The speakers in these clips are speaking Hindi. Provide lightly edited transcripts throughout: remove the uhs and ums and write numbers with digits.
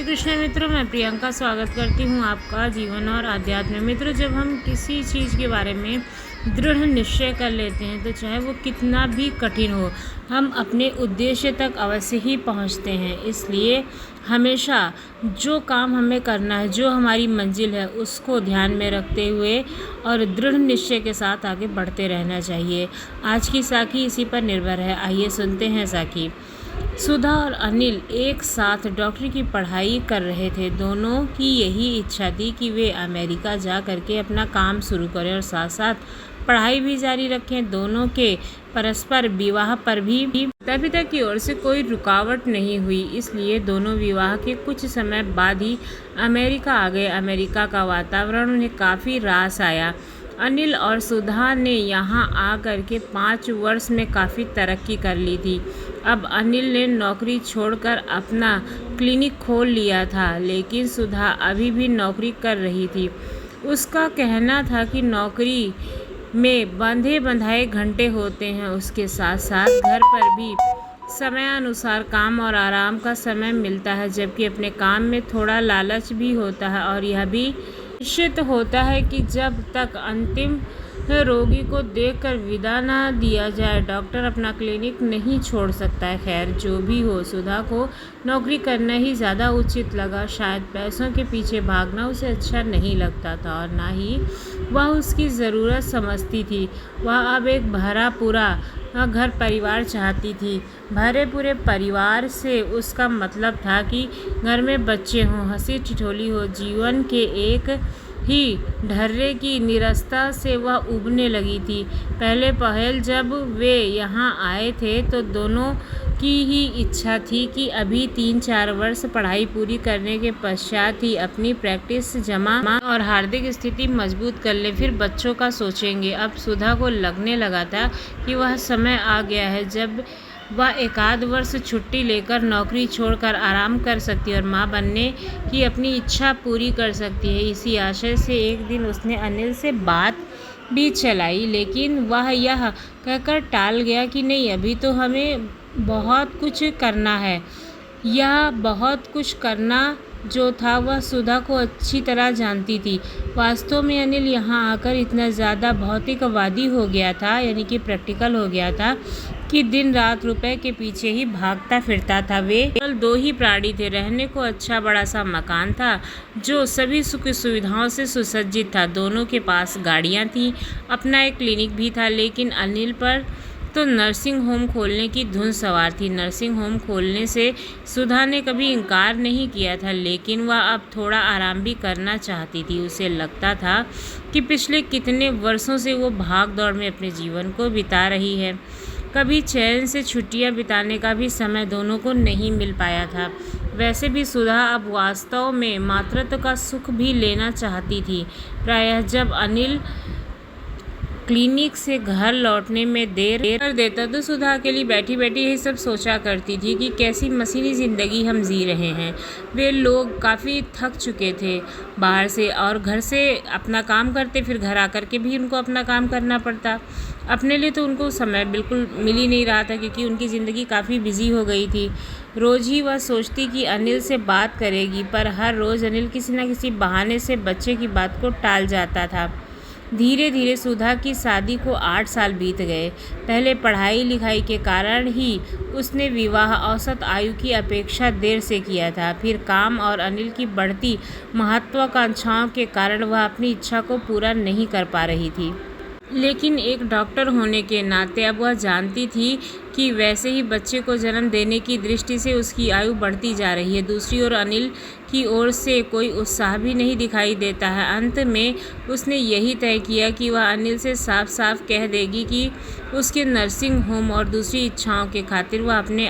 श्री कृष्ण मित्रों, मैं प्रियंका स्वागत करती हूँ आपका जीवन और आध्यात्म में। मित्रों, जब हम किसी चीज़ के बारे में दृढ़ निश्चय कर लेते हैं तो चाहे वो कितना भी कठिन हो, हम अपने उद्देश्य तक अवश्य ही पहुँचते हैं। इसलिए हमेशा जो काम हमें करना है, जो हमारी मंजिल है, उसको ध्यान में रखते हुए और दृढ़ निश्चय के साथ आगे बढ़ते रहना चाहिए। आज की साखी इसी पर निर्भर है। आइए सुनते हैं साखी। सुधा और अनिल एक साथ डॉक्टरी की पढ़ाई कर रहे थे। दोनों की यही इच्छा थी कि वे अमेरिका जा करके अपना काम शुरू करें और साथ साथ पढ़ाई भी जारी रखें। दोनों के परस्पर विवाह पर भी माता पिता की ओर से कोई रुकावट नहीं हुई, इसलिए दोनों विवाह के कुछ समय बाद ही अमेरिका आ गए। अमेरिका का वातावरण उन्हें काफ़ी रास आया। अनिल और सुधा ने यहाँ आ कर के 5 वर्ष में काफ़ी तरक्की कर ली थी। अब अनिल ने नौकरी छोड़कर अपना क्लिनिक खोल लिया था, लेकिन सुधा अभी भी नौकरी कर रही थी। उसका कहना था कि नौकरी में बंधे बंधाए घंटे होते हैं, उसके साथ साथ घर पर भी समयानुसार काम और आराम का समय मिलता है, जबकि अपने काम में थोड़ा लालच भी होता है और यह भी निश्चित होता है कि जब तक अंतिम रोगी को देखकर विदा ना दिया जाए, डॉक्टर अपना क्लिनिक नहीं छोड़ सकता है। खैर, जो भी हो, सुधा को नौकरी करना ही ज़्यादा उचित लगा। शायद पैसों के पीछे भागना उसे अच्छा नहीं लगता था और ना ही वह उसकी ज़रूरत समझती थी। वह अब एक भरा पूरा घर परिवार चाहती थी। भरे पूरे परिवार से उसका मतलब था कि घर में बच्चे हों, हंसी ठिठोली हो। जीवन के एक ही ढर्रे की निरस्ता से वह उबने लगी थी। पहले पहल जब वे यहाँ आए थे तो दोनों की ही इच्छा थी कि अभी 3-4 वर्ष पढ़ाई पूरी करने के पश्चात ही अपनी प्रैक्टिस जमा और हार्दिक स्थिति मजबूत कर ले, फिर बच्चों का सोचेंगे। अब सुधा को लगने लगा था कि वह समय आ गया है जब वह 1 वर्ष छुट्टी लेकर नौकरी छोड़कर आराम कर सकती है और माँ बनने की अपनी इच्छा पूरी कर सकती है। इसी आशय से एक दिन उसने अनिल से बात भी चलाई, लेकिन वह यह कहकर टाल गया कि नहीं, अभी तो हमें बहुत कुछ करना है। यह बहुत कुछ करना जो था वह सुधा को अच्छी तरह जानती थी। वास्तव में अनिल यहाँ आकर इतना ज़्यादा भौतिकवादी हो गया था, यानी कि प्रैक्टिकल हो गया था, कि दिन रात रुपए के पीछे ही भागता फिरता था। वे केवल 2 ही प्राणी थे। रहने को अच्छा बड़ा सा मकान था जो सभी सुख सुविधाओं से सुसज्जित था। दोनों के पास गाड़ियाँ थीं, अपना एक क्लिनिक भी था। लेकिन अनिल पर तो नर्सिंग होम खोलने की धुन सवार थी। नर्सिंग होम खोलने से सुधा ने कभी इनकार नहीं किया था, लेकिन वह अब थोड़ा आराम भी करना चाहती थी। उसे लगता था कि पिछले कितने वर्षों से वो भाग दौड़ में अपने जीवन को बिता रही है। कभी चैन से छुट्टियां बिताने का भी समय दोनों को नहीं मिल पाया था। वैसे भी सुधा अब वास्तव में मातृत्व का सुख भी लेना चाहती थी। प्रायः जब अनिल क्लिनिक से घर लौटने में देर कर देता तो सुधा अकेली बैठी बैठी यही सब सोचा करती थी कि कैसी मशीनी ज़िंदगी हम जी रहे हैं। वे लोग काफ़ी थक चुके थे बाहर से और घर से अपना काम करते, फिर घर आकर के भी उनको अपना काम करना पड़ता। अपने लिए तो उनको समय बिल्कुल मिल ही नहीं रहा था, क्योंकि उनकी ज़िंदगी काफ़ी बिजी हो गई थी। रोज़ ही वह सोचती कि अनिल से बात करेगी, पर हर रोज़ अनिल किसी न किसी बहाने से बच्चे की बात को टाल जाता था। धीरे धीरे सुधा की शादी को 8 साल बीत गए। पहले पढ़ाई लिखाई के कारण ही उसने विवाह औसत आयु की अपेक्षा देर से किया था। फिर काम और अनिल की बढ़ती महत्वाकांक्षाओं के कारण वह अपनी इच्छा को पूरा नहीं कर पा रही थी। लेकिन एक डॉक्टर होने के नाते अब वह जानती थी कि वैसे ही बच्चे को जन्म देने की दृष्टि से उसकी आयु बढ़ती जा रही है। दूसरी ओर अनिल की ओर से कोई उत्साह भी नहीं दिखाई देता है। अंत में उसने यही तय किया कि वह अनिल से साफ साफ कह देगी कि उसके नर्सिंग होम और दूसरी इच्छाओं के खातिर वह अपने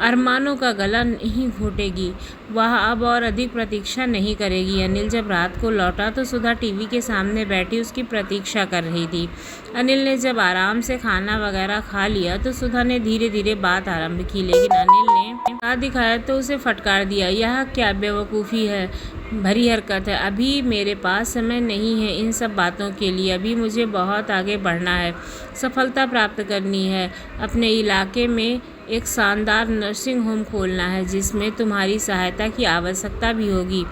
अरमानों का गला नहीं घोटेगी। वह अब और अधिक प्रतीक्षा नहीं करेगी। अनिल जब रात को लौटा तो सुधा टीवी के सामने बैठी उसकी प्रतीक्षा कर रही थी। अनिल ने जब आराम से खाना वगैरह खा लिया तो सुधा ने धीरे धीरे बात आरंभ की, लेकिन अनिल ने हाथ दिखाया तो उसे फटकार दिया। यह क्या बेवकूफ़ी है, भरी हरकत है। अभी मेरे पास समय नहीं है इन सब बातों के लिए। अभी मुझे बहुत आगे बढ़ना है, सफलता प्राप्त करनी है। अपने इलाके में एक शानदार नर्सिंग होम खोलना है जिसमें तुम्हारी सहायता की आवश्यकता भी होगी।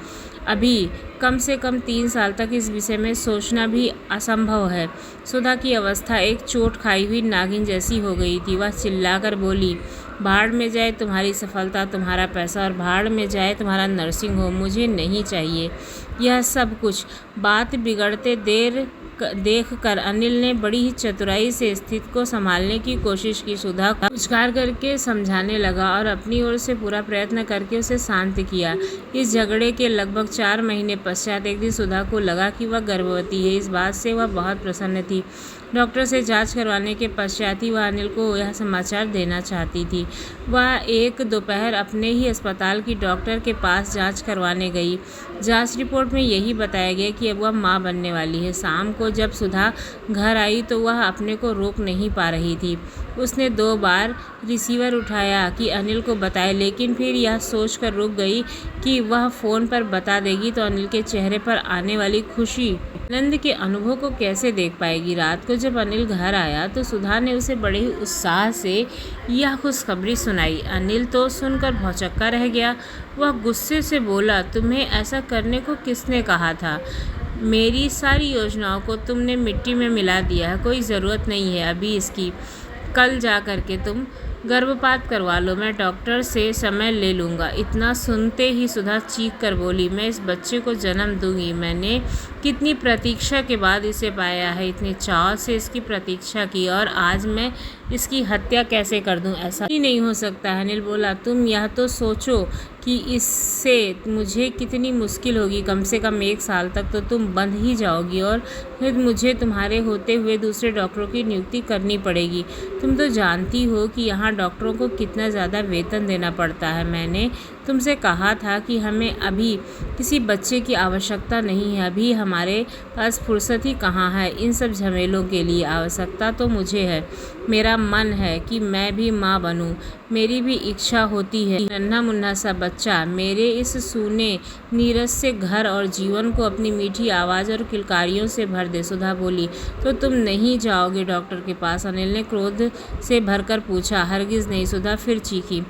अभी कम से कम 3 साल तक इस विषय में सोचना भी असंभव है। सुधा की अवस्था एक चोट खाई हुई नागिन जैसी हो गई थी। वह चिल्लाकर बोली, भाड़ में जाए तुम्हारी सफलता, तुम्हारा पैसा, और भाड़ में जाए तुम्हारा नर्सिंग होम। मुझे नहीं चाहिए यह सब कुछ। बात बिगड़ते देख कर अनिल ने बड़ी ही चतुराई से स्थिति को संभालने की कोशिश की। सुधा को पुचकार करके समझाने लगा और अपनी ओर से पूरा प्रयत्न करके उसे शांत किया। इस झगड़े के लगभग 4 महीने पश्चात एक दिन सुधा को लगा कि वह गर्भवती है। इस बात से वह बहुत प्रसन्न थी। डॉक्टर से जांच करवाने के पश्चात ही वह अनिल को यह समाचार देना चाहती थी। वह एक दोपहर अपने ही अस्पताल की डॉक्टर के पास जांच करवाने गई। जांच रिपोर्ट में यही बताया गया कि अब वह मां बनने वाली है। शाम को जब सुधा घर आई तो वह अपने को रोक नहीं पा रही थी। उसने 2 बार रिसीवर उठाया कि अनिल को बताए, लेकिन फिर यह सोचकर रुक गई कि वह फ़ोन पर बता देगी तो अनिल के चेहरे पर आने वाली खुशी, आनंद के अनुभव को कैसे देख पाएगी। रात को जब अनिल घर आया तो सुधा ने उसे बड़े ही उत्साह से यह खुशखबरी सुनाई। अनिल तो सुनकर भौचक्का रह गया। वह गुस्से से बोला, तुम्हें ऐसा करने को किसने कहा था? मेरी सारी योजनाओं को तुमने मिट्टी में मिला दिया है। कोई ज़रूरत नहीं है अभी इसकी। कल जा कर के तुम गर्भपात करवा लो, मैं डॉक्टर से समय ले लूँगा। इतना सुनते ही सुधा चीख कर बोली, मैं इस बच्चे को जन्म दूंगी। मैंने कितनी प्रतीक्षा के बाद इसे पाया है, इतने चाव से इसकी प्रतीक्षा की, और आज मैं इसकी हत्या कैसे कर दूं? ऐसा ही नहीं हो सकता। अनिल बोला, तुम यह तो सोचो कि इससे मुझे कितनी मुश्किल होगी। कम से कम 1 साल तक तो तुम बंद ही जाओगी और फिर मुझे तुम्हारे होते हुए दूसरे डॉक्टरों की नियुक्ति करनी पड़ेगी। तुम तो जानती हो कि यहाँ डॉक्टरों को कितना ज़्यादा वेतन देना पड़ता है। मैंने तुमसे कहा था कि हमें अभी किसी बच्चे की आवश्यकता नहीं है। अभी हमारे पास फुर्सत ही कहाँ है इन सब झमेलों के लिए। आवश्यकता तो मुझे है। मेरा मन है कि मैं भी माँ बनूं। मेरी भी इच्छा होती है नन्हा मुन्ना सा बच्चा मेरे इस सूने नीरस से घर और जीवन को अपनी मीठी आवाज़ और किलकारियों से भर दे। सुधा बोली, तो तुम नहीं जाओगे डॉक्टर के पास? अनिल ने क्रोध से भरकर पूछा। हरगिज़ नहीं, सुधा फिर चीखी।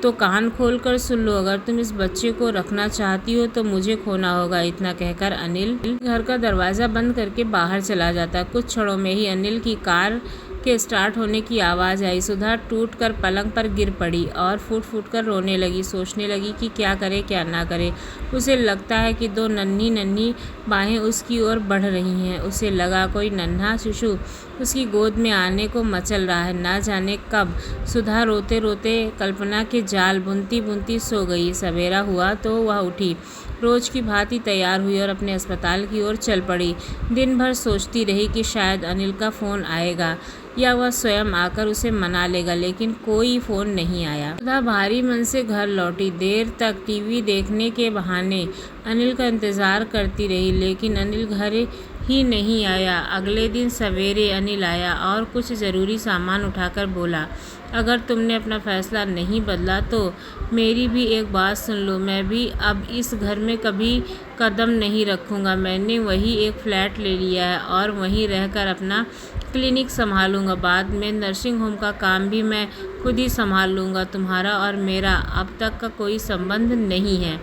तो कान खोल कर सुन लो, अगर तुम इस बच्चे को रखना चाहती हो तो मुझे खोना होगा। इतना कहकर अनिल घर का दरवाज़ा बंद करके बाहर चला जाता। कुछ क्षणों में ही अनिल की कार के स्टार्ट होने की आवाज़ आई। सुधा टूट कर पलंग पर गिर पड़ी और फूट फूट कर रोने लगी। सोचने लगी कि क्या करे क्या ना करे। उसे लगता है कि 2 नन्ही नन्ही बाहें उसकी ओर बढ़ रही हैं। उसे लगा कोई नन्हा शिशु उसकी गोद में आने को मचल रहा है। ना जाने कब सुधा रोते रोते कल्पना के जाल बुनती बुनती सो गई। सवेरा हुआ तो वह उठी, रोज की भांति तैयार हुई और अपने अस्पताल की ओर चल पड़ी। दिन भर सोचती रही कि शायद अनिल का फ़ोन आएगा या वह स्वयं आकर उसे मना लेगा, लेकिन कोई फ़ोन नहीं आया। सुधा भारी मन से घर लौटी। देर तक टीवी देखने के बहाने अनिल का इंतज़ार करती रही, लेकिन अनिल घर ही नहीं आया। अगले दिन सवेरे अनिल आया और कुछ ज़रूरी सामान उठाकर बोला, अगर तुमने अपना फ़ैसला नहीं बदला तो मेरी भी एक बात सुन लो। मैं भी अब इस घर में कभी कदम नहीं रखूँगा। मैंने वही एक फ़्लैट ले लिया है और वहीं रहकर अपना क्लिनिक संभालूंगा। बाद में नर्सिंग होम का काम भी मैं खुद ही संभाल लूँगा। तुम्हारा और मेरा अब तक का कोई संबंध नहीं है।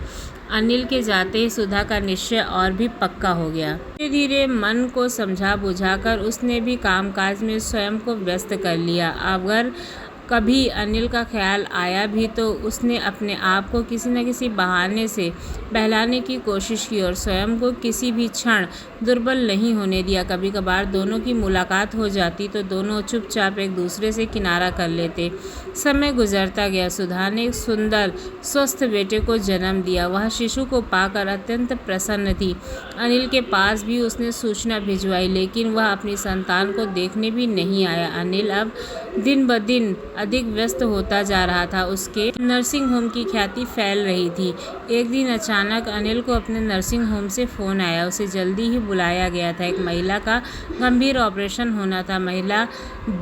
अनिल के जाते ही सुधा का निश्चय और भी पक्का हो गया। धीरे धीरे मन को समझा बुझाकर उसने भी कामकाज में स्वयं को व्यस्त कर लिया। अगर कभी अनिल का ख्याल आया भी तो उसने अपने आप को किसी न किसी बहाने से बहलाने की कोशिश की और स्वयं को किसी भी क्षण दुर्बल नहीं होने दिया। कभी कभार दोनों की मुलाकात हो जाती तो दोनों चुपचाप एक दूसरे से किनारा कर लेते। समय गुजरता गया। सुधा ने एक सुंदर स्वस्थ बेटे को जन्म दिया। वह शिशु को पाकर अत्यंत प्रसन्न थी। अनिल के पास भी उसने सूचना भिजवाई, लेकिन वह अपनी संतान को देखने भी नहीं आया। अनिल अब दिन ब दिन अधिक व्यस्त होता जा रहा था। उसके नर्सिंग होम की ख्याति फैल रही थी। एक दिन अचानक अनिल को अपने नर्सिंग होम से फ़ोन आया। उसे जल्दी ही बुलाया गया था। एक महिला का गंभीर ऑपरेशन होना था। महिला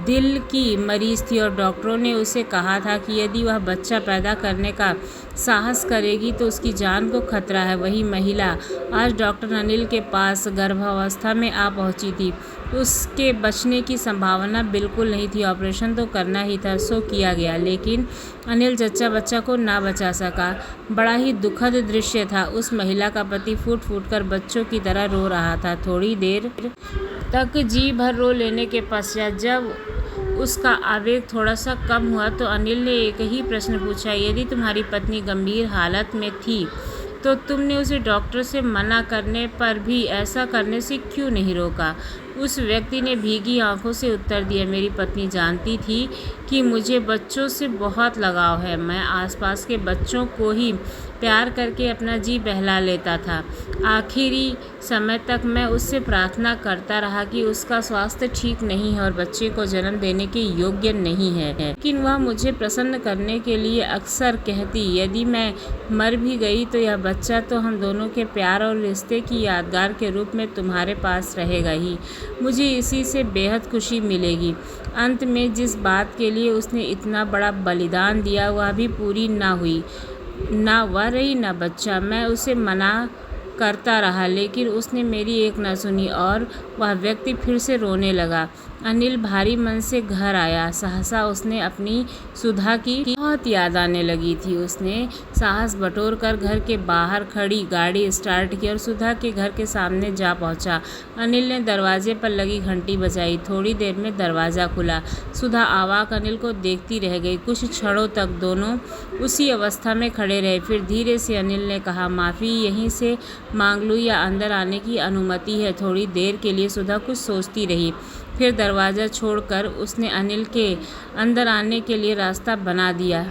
दिल की मरीज थी और डॉक्टरों ने उसे कहा था कि यदि वह बच्चा पैदा करने का साहस करेगी तो उसकी जान को खतरा है। वही महिला आज डॉक्टर अनिल के पास गर्भावस्था में आ पहुंची थी। उसके बचने की संभावना बिल्कुल नहीं थी। ऑपरेशन तो करना ही था, सो किया गया, लेकिन अनिल जच्चा बच्चा को ना बचा सका। बड़ा ही दुखद दृश्य था। उस महिला का पति फूट फूट कर बच्चों की तरह रो रहा था। थोड़ी देर तक जी भर रो लेने के पश्चात जब उसका आवेग थोड़ा सा कम हुआ तो अनिल ने एक ही प्रश्न पूछा, यदि तुम्हारी पत्नी गंभीर हालत में थी तो तुमने उसे डॉक्टर से मना करने पर भी ऐसा करने से क्यों नहीं रोका? उस व्यक्ति ने भीगी आंखों से उत्तर दिया, मेरी पत्नी जानती थी कि मुझे बच्चों से बहुत लगाव है। मैं आसपास के बच्चों को ही प्यार करके अपना जी बहला लेता था। आखिरी समय तक मैं उससे प्रार्थना करता रहा कि उसका स्वास्थ्य ठीक नहीं है और बच्चे को जन्म देने के योग्य नहीं है, लेकिन वह मुझे प्रसन्न करने के लिए अक्सर कहती, यदि मैं मर भी गई तो यह बच्चा तो हम दोनों के प्यार और रिश्ते की यादगार के रूप में तुम्हारे पास रहेगा ही। मुझे इसी से बेहद खुशी मिलेगी। अंत में जिस बात के लिए उसने इतना बड़ा बलिदान दिया वह भी पूरी ना हुई, ना वह रही ना बच्चा। मैं उसे मना करता रहा लेकिन उसने मेरी एक न सुनी और वह व्यक्ति फिर से रोने लगा। अनिल भारी मन से घर आया। सहसा उसने अपनी सुधा की बहुत याद आने लगी थी। उसने साहस बटोर कर घर के बाहर खड़ी गाड़ी स्टार्ट की और सुधा के घर के सामने जा पहुंचा। अनिल ने दरवाजे पर लगी घंटी बजाई। थोड़ी देर में दरवाज़ा खुला। सुधा अवाक अनिल को देखती रह गई। कुछ क्षणों तक दोनों उसी अवस्था में खड़े रहे। फिर धीरे से अनिल ने कहा, माफ़ी यहीं से मांग लूँ या अंदर आने की अनुमति है? थोड़ी देर के लिए सुधा कुछ सोचती रही। फिर दरवाज़ा छोड़कर उसने अनिल के अंदर आने के लिए रास्ता बना दिया।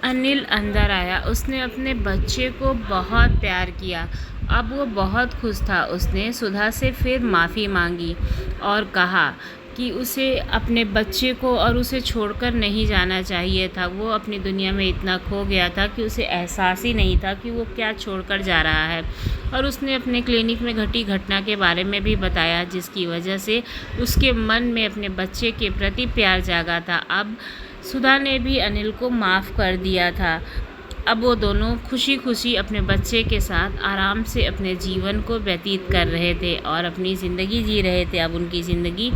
अनिल अंदर आया। उसने अपने बच्चे को बहुत प्यार किया। अब वो बहुत खुश था। उसने सुधा से फिर माफ़ी मांगी और कहा कि उसे अपने बच्चे को और उसे छोड़कर नहीं जाना चाहिए था। वो अपनी दुनिया में इतना खो गया था कि उसे एहसास ही नहीं था कि वो क्या छोड़कर जा रहा है। और उसने अपने क्लिनिक में घटी घटना के बारे में भी बताया, जिसकी वजह से उसके मन में अपने बच्चे के प्रति प्यार जागा था। अब सुधा ने भी अनिल को माफ़ कर दिया था। अब वो दोनों खुशी खुशी अपने बच्चे के साथ आराम से अपने जीवन को व्यतीत कर रहे थे और अपनी ज़िंदगी जी रहे थे। अब उनकी ज़िंदगी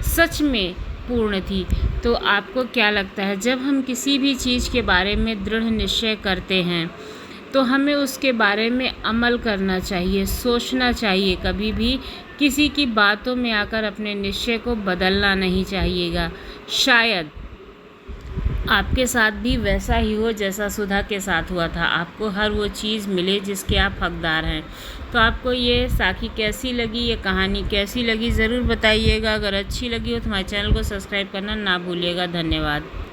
सच में पूर्ण थी। तो आपको क्या लगता है, जब हम किसी भी चीज़ के बारे में दृढ़ निश्चय करते हैं तो हमें उसके बारे में अमल करना चाहिए, सोचना चाहिए। कभी भी किसी की बातों में आकर अपने निश्चय को बदलना नहीं चाहिएगा। शायद आपके साथ भी वैसा ही हो जैसा सुधा के साथ हुआ था। आपको हर वो चीज़ मिले जिसके आप हकदार हैं। तो आपको ये साखी कैसी लगी, ये कहानी कैसी लगी, ज़रूर बताइएगा। अगर अच्छी लगी हो तो हमारे चैनल को सब्सक्राइब करना ना भूलिएगा। धन्यवाद।